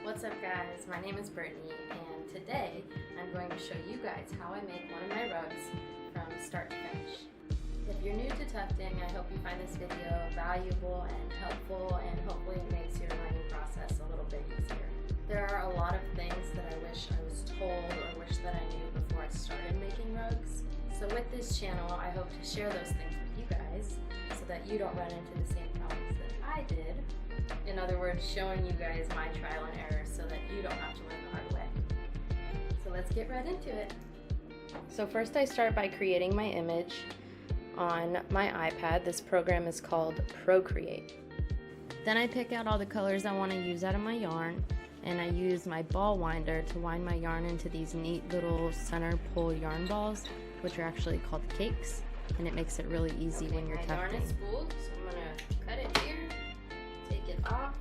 What's up guys, my name is Brittany and today I'm going to show you guys how I make one of my rugs from start to finish. If you're new to tufting, I hope you find this video valuable and helpful, and hopefully it makes your learning process a little bit easier. There are a lot of things that I wish I was told or wish that I knew before I started making rugs. So with this channel, I hope to share those things with you guys so that you don't run into the same problems that I did. In other words, showing you guys my trial and error so that you don't have to learn the hard way. So let's get right into it. So first I start by creating my image on my iPad. This program is called Procreate. Then I pick out all the colors I want to use out of my yarn, and I use my ball winder to wind my yarn into these neat little center pull yarn balls, which are actually called cakes, and it makes it really easy when you're tufting. My yarn is spooled, so I'm going to cut it here, take it off,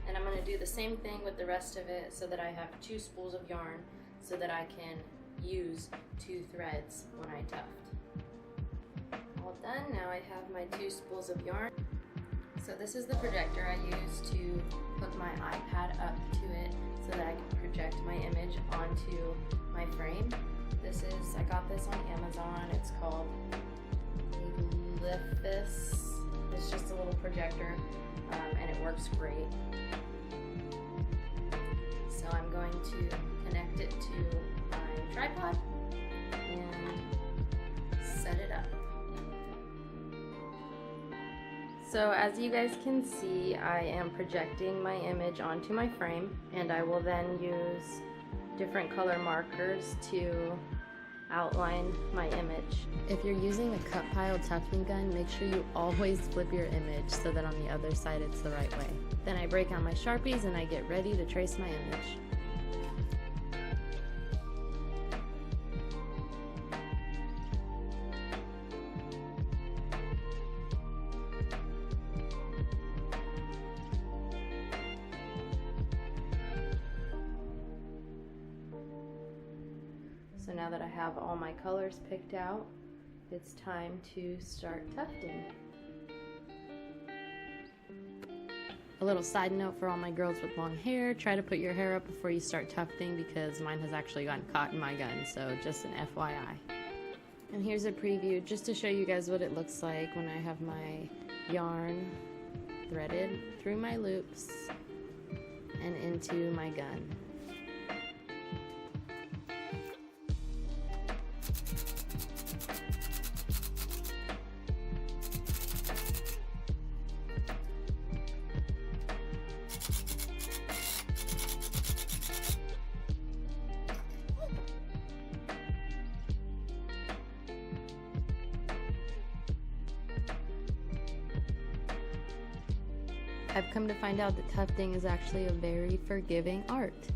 and I'm going to do the same thing with the rest of it so that I have 2 spools of yarn so that I can use 2 threads when I tuft. All done, now I have my 2 spools of yarn. So this is the projector I use to hook my iPad up to it so that I can project my image onto my frame. I got this on Amazon. It's called Hibiscus. It's just a little projector and it works great. So I'm going to connect it to my tripod and set it up. So as you guys can see, I am projecting my image onto my frame, and I will then use different color markers to outline my image. If you're using a cut pile tufting gun, make sure you always flip your image so that on the other side it's the right way. Then I break out my Sharpies and I get ready to trace my image. So now that I have all my colors picked out, it's time to start tufting. A little side note for all my girls with long hair: try to put your hair up before you start tufting because mine has actually gotten caught in my gun, so just an FYI. And here's a preview just to show you guys what it looks like when I have my yarn threaded through my loops and into my gun. I've come to find out that tufting is actually a very forgiving art,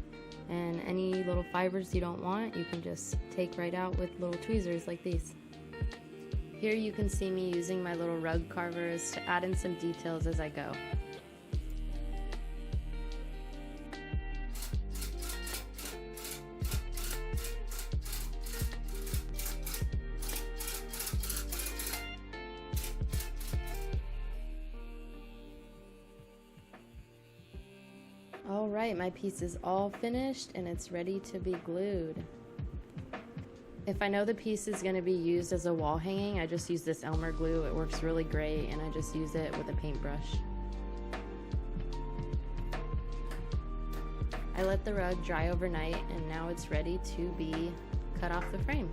and any little fibers you don't want, you can just take right out with little tweezers like these. Here you can see me using my little rug carvers to add in some details as I go. Alright, my piece is all finished and it's ready to be glued. If I know the piece is going to be used as a wall hanging, I just use this Elmer glue. It works really great, and I just use it with a paintbrush. I let the rug dry overnight, and now it's ready to be cut off the frame.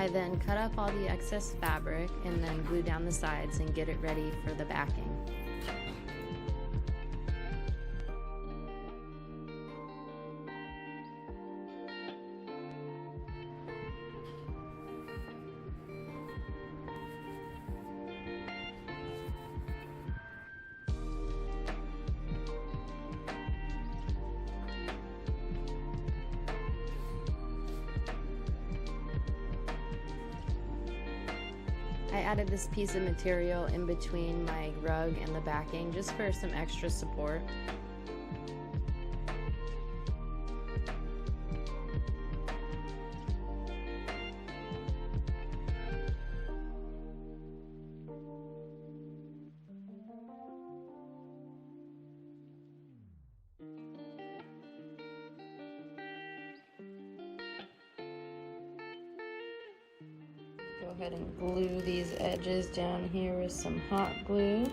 I then cut up all the excess fabric and then glue down the sides and get it ready for the backing. I added this piece of material in between my rug and the backing just for some extra support. ahead and glue these edges down here with some hot glue.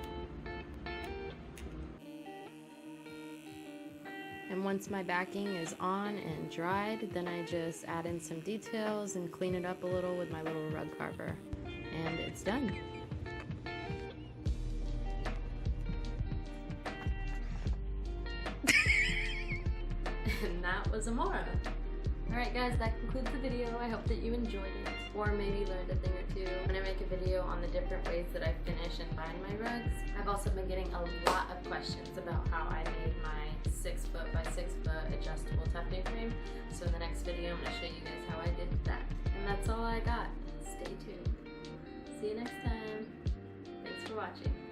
And once my backing is on and dried, then I just add in some details and clean it up a little with my little rug carver. And it's done. And that was Amore. Alright guys, that concludes the video. I hope that you enjoyed it, or maybe learned a thing or two. I'm going to make a video on the different ways that I finish and bind my rugs. I've also been getting a lot of questions about how I made my 6 foot by 6 foot adjustable tufting frame. So in the next video, I'm going to show you guys how I did that. And that's all I got. Stay tuned. See you next time. Thanks for watching.